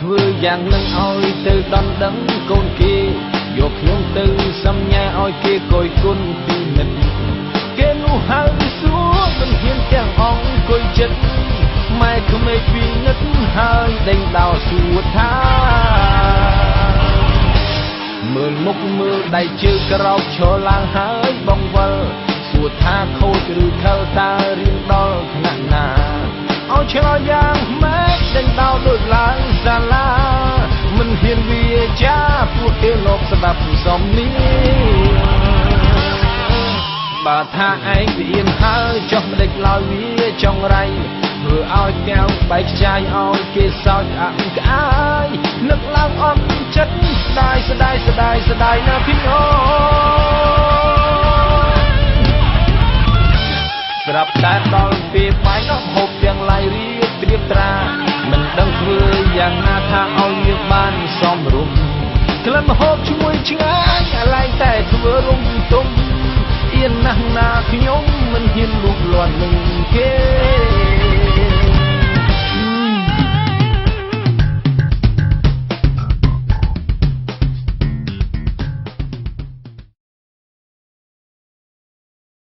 ធ្វើយ៉ាងនឹងឲ្យទៅដល់ដឹងកូនគេយកខ្ញុំទៅសំញ៉ែឲ្យគេកយគុណពីនិតគេនោះហៅសួរមិនហ៊ានទាំងអង្គុយចិត្តម៉ែក្មេកពីនិតហើយដេញដោលសួរថាមើលមុខមើលដៃជើងក្រោកឈរឡើងហើយបងវិលសួរថាខូចឬខលតើរៀនដល់ថ្នាក់ណាឲ្យឆ្លើយយ៉ាងម៉េចដេញដោលដូចឡើងសាលាមិនហ៊ានវាចាពួកគេលោកស្ដាប់សំនេះបើថាឯងវាអៀនហើយចុះមិនដេចឡើយវាចង់រៃធ្វើឲ្យកៅបែកខ្ចាយឲ្យគេសោចអាក់ក្អាយនឹកឡើងអត់ចិត្តស្ដាយណាพี่น้องស្រាប់តែដល់ពេលបាយនោះហូបទាំងឡាយរៀបត្រៀបត្រាមិនដឹងធ្វើយ៉ាងណាថាឲ្យវាបានសមរម្យក្លិនហូបជាមួយឆ្ងាញ់អាឡែងតែធ្វើរំទុំអៀនណាស់ណាខ្ញុំមិនហ៊ានលូកលាន់នឹងគេ